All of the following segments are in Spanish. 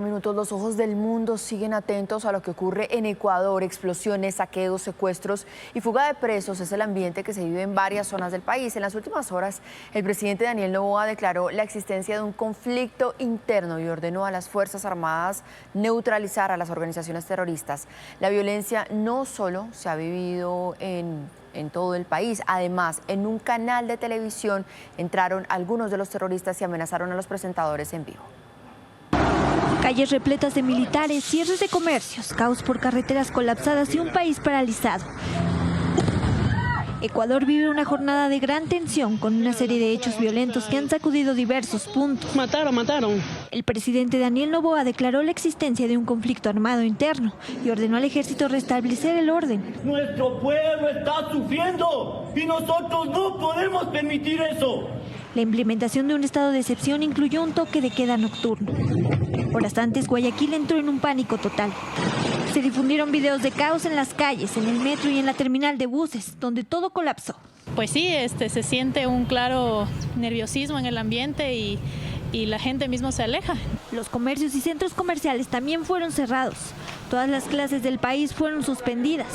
Minutos, los ojos del mundo siguen atentos a lo que ocurre en Ecuador. Explosiones, saqueos, secuestros y fuga de presos es el ambiente que se vive en varias zonas del país. En las últimas horas, el presidente Daniel Noboa declaró la existencia de un conflicto interno y ordenó a las Fuerzas Armadas neutralizar a las organizaciones terroristas. La violencia no solo se ha vivido en todo el país. Además, en un canal de televisión entraron algunos de los terroristas y amenazaron a los presentadores en vivo. Calles repletas de militares, cierres de comercios, caos por carreteras colapsadas y un país paralizado. Ecuador vive una jornada de gran tensión con una serie de hechos violentos que han sacudido diversos puntos. Mataron. El presidente Daniel Noboa declaró la existencia de un conflicto armado interno y ordenó al ejército restablecer el orden. Nuestro pueblo está sufriendo y nosotros no podemos permitir eso. La implementación de un estado de excepción incluyó un toque de queda nocturno. Horas antes, Guayaquil entró en un pánico total. Se difundieron videos de caos en las calles, en el metro y en la terminal de buses, donde todo colapsó. Pues sí, se siente un claro nerviosismo en el ambiente y la gente mismo se aleja. Los comercios y centros comerciales también fueron cerrados. Todas las clases del país fueron suspendidas.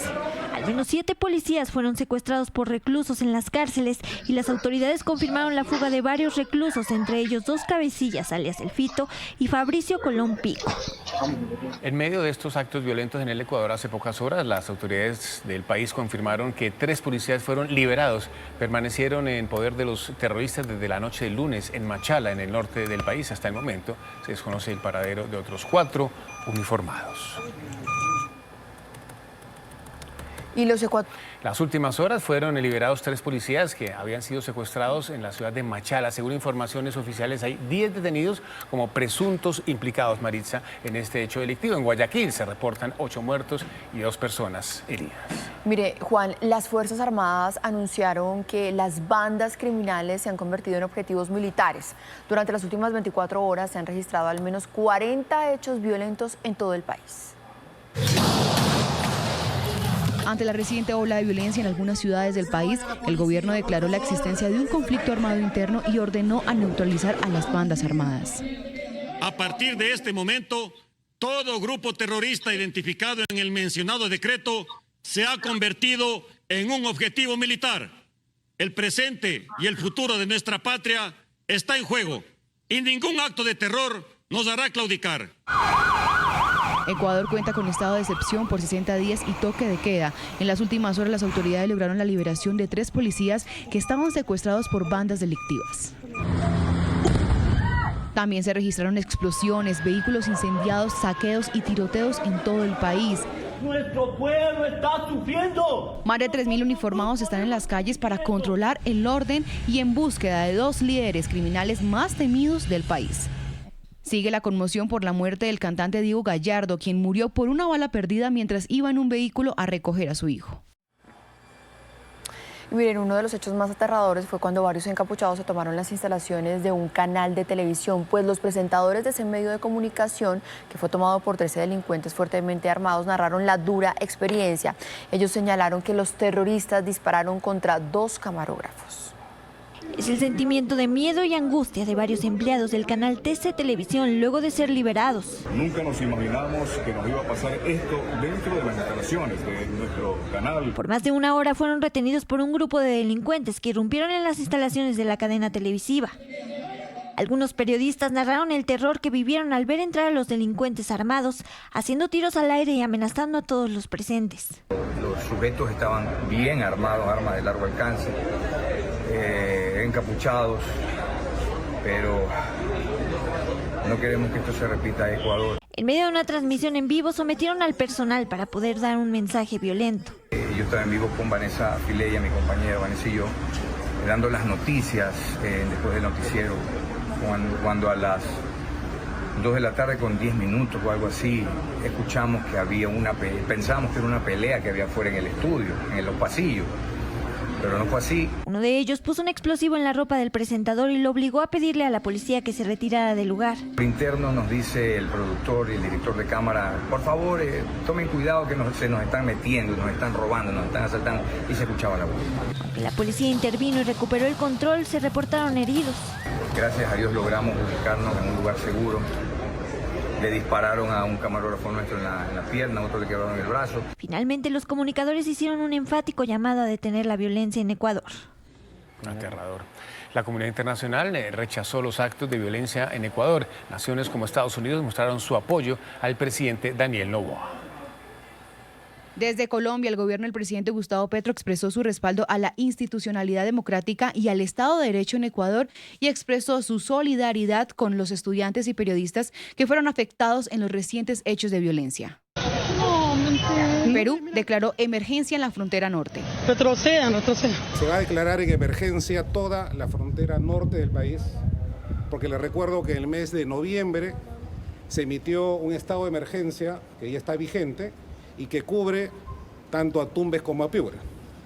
Al menos 7 policías fueron secuestrados por reclusos en las cárceles y las autoridades confirmaron la fuga de varios reclusos, entre ellos 2 cabecillas, alias El Fito, y Fabricio Colón Pico. En medio de estos actos violentos en el Ecuador hace pocas horas, las autoridades del país confirmaron que 3 policías fueron liberados. Permanecieron en poder de los terroristas desde la noche del lunes en Machala, en el norte del país. Hasta el momento se desconoce el paradero de otros 4 uniformados. Las últimas horas fueron liberados 3 policías que habían sido secuestrados en la ciudad de Machala. Según informaciones oficiales, hay 10 detenidos como presuntos implicados, Maritza, en este hecho delictivo. En Guayaquil se reportan 8 muertos y 2 personas heridas. Mire, Juan, las Fuerzas Armadas anunciaron que las bandas criminales se han convertido en objetivos militares. Durante las últimas 24 horas se han registrado al menos 40 hechos violentos en todo el país. Ante la reciente ola de violencia en algunas ciudades del país, el gobierno declaró la existencia de un conflicto armado interno y ordenó a neutralizar a las bandas armadas. A partir de este momento, todo grupo terrorista identificado en el mencionado decreto se ha convertido en un objetivo militar. El presente y el futuro de nuestra patria está en juego y ningún acto de terror nos hará claudicar. Ecuador cuenta con estado de excepción por 60 días y toque de queda. En las últimas horas las autoridades lograron la liberación de 3 policías que estaban secuestrados por bandas delictivas. También se registraron explosiones, vehículos incendiados, saqueos y tiroteos en todo el país. Nuestro pueblo está sufriendo. Más de 3.000 uniformados están en las calles para controlar el orden y en búsqueda de 2 líderes criminales más temidos del país. Sigue la conmoción por la muerte del cantante Diego Gallardo, quien murió por una bala perdida mientras iba en un vehículo a recoger a su hijo. Y miren, uno de los hechos más aterradores fue cuando varios encapuchados se tomaron las instalaciones de un canal de televisión, pues los presentadores de ese medio de comunicación, que fue tomado por 13 delincuentes fuertemente armados, narraron la dura experiencia. Ellos señalaron que los terroristas dispararon contra 2 camarógrafos. Es el sentimiento de miedo y angustia de varios empleados del canal TC Televisión luego de ser liberados. Nunca nos imaginamos que nos iba a pasar esto dentro de las instalaciones de nuestro canal. Por más de 1 hora fueron retenidos por un grupo de delincuentes que irrumpieron en las instalaciones de la cadena televisiva. Algunos periodistas narraron el terror que vivieron al ver entrar a los delincuentes armados, haciendo tiros al aire y amenazando a todos los presentes. Los sujetos estaban bien armados, armas de largo alcance, encapuchados, pero no queremos que esto se repita en Ecuador. En medio de una transmisión en vivo sometieron al personal para poder dar un mensaje violento. Yo estaba en vivo con Vanessa Fileya, mi compañera Vanessa y yo, dando las noticias después del noticiero, cuando a las 2 de la tarde con 10 minutos o algo así, escuchamos que había pensábamos que era una pelea que había afuera en el estudio, en los pasillos. Pero no fue así. Uno de ellos puso un explosivo en la ropa del presentador y lo obligó a pedirle a la policía que se retirara del lugar. Por interno nos dice el productor y el director de cámara, por favor, tomen cuidado que se nos están metiendo, nos están robando, nos están asaltando, y se escuchaba la voz. Aunque la policía intervino y recuperó el control, se reportaron heridos. Gracias a Dios logramos ubicarnos en un lugar seguro. le dispararon a un camarógrafo nuestro en la pierna, otro le quebraron el brazo. Finalmente, los comunicadores hicieron un enfático llamado a detener la violencia en Ecuador. Aterrador. La comunidad internacional rechazó los actos de violencia en Ecuador. Naciones como Estados Unidos mostraron su apoyo al presidente Daniel Noboa. Desde Colombia, el gobierno del presidente Gustavo Petro expresó su respaldo a la institucionalidad democrática y al Estado de Derecho en Ecuador y expresó su solidaridad con los estudiantes y periodistas que fueron afectados en los recientes hechos de violencia. Perú declaró emergencia en la frontera norte. Retrocedan. Se va a declarar en emergencia toda la frontera norte del país, porque les recuerdo que en el mes de noviembre se emitió un estado de emergencia que ya está vigente y que cubre tanto a Tumbes como a Piura.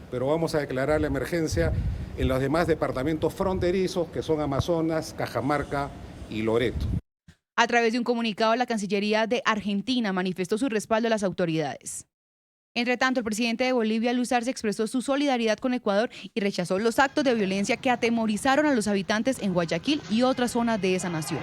Pero vamos a declarar la emergencia en los demás departamentos fronterizos, que son Amazonas, Cajamarca y Loreto. A través de un comunicado, la Cancillería de Argentina manifestó su respaldo a las autoridades. Entre tanto, el presidente de Bolivia, Luis Arce, expresó su solidaridad con Ecuador y rechazó los actos de violencia que atemorizaron a los habitantes en Guayaquil y otras zonas de esa nación.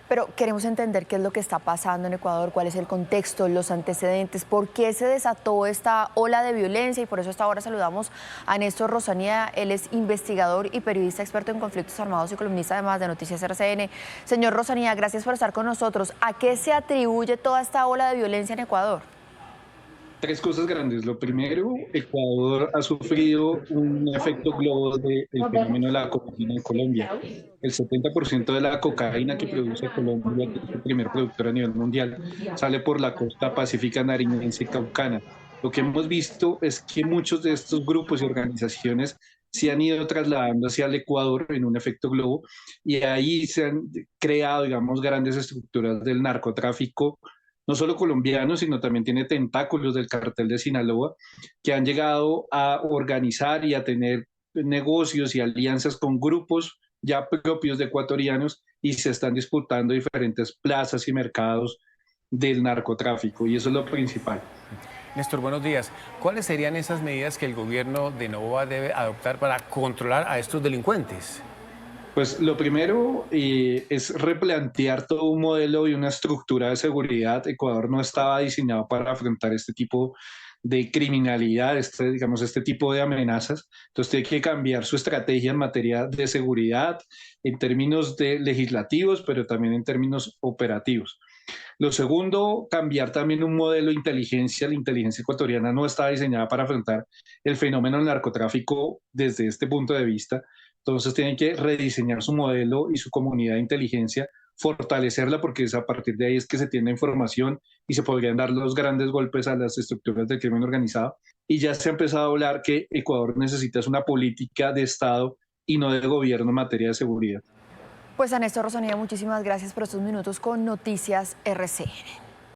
Pero queremos entender qué es lo que está pasando en Ecuador, cuál es el contexto, los antecedentes, por qué se desató esta ola de violencia, y por eso hasta ahora saludamos a Néstor Rosanía. Él es investigador y periodista experto en conflictos armados y columnista además de Noticias RCN. Señor Rosanía, gracias por estar con nosotros. ¿A qué se atribuye toda esta ola de violencia en Ecuador? Tres cosas grandes. Lo primero, Ecuador ha sufrido un efecto globo del fenómeno de la cocaína en Colombia. El 70% de la cocaína que produce Colombia, que es el primer productor a nivel mundial, sale por la costa pacífica nariñense y caucana. Lo que hemos visto es que muchos de estos grupos y organizaciones se han ido trasladando hacia el Ecuador en un efecto globo, y ahí se han creado, digamos, grandes estructuras del narcotráfico, no solo colombiano, sino también tiene tentáculos del cartel de Sinaloa, que han llegado a organizar y a tener negocios y alianzas con grupos ya propios de ecuatorianos, y se están disputando diferentes plazas y mercados del narcotráfico, y eso es lo principal. Néstor, buenos días. ¿Cuáles serían esas medidas que el gobierno de Noboa debe adoptar para controlar a estos delincuentes? Pues lo primero es replantear todo un modelo y una estructura de seguridad. Ecuador no estaba diseñado para afrontar este tipo de criminalidad, este tipo de amenazas. Entonces tiene que cambiar su estrategia en materia de seguridad, en términos legislativos, pero también en términos operativos. Lo segundo, cambiar también un modelo de inteligencia. La inteligencia ecuatoriana no está diseñada para afrontar el fenómeno del narcotráfico desde este punto de vista. Entonces tienen que rediseñar su modelo y su comunidad de inteligencia, fortalecerla, porque es a partir de ahí es que se tiene información y se podrían dar los grandes golpes a las estructuras del crimen organizado. Y ya se ha empezado a hablar que Ecuador necesita una política de Estado y no de gobierno en materia de seguridad. Pues a Néstor Rosanía, muchísimas gracias por estos minutos con Noticias RCN.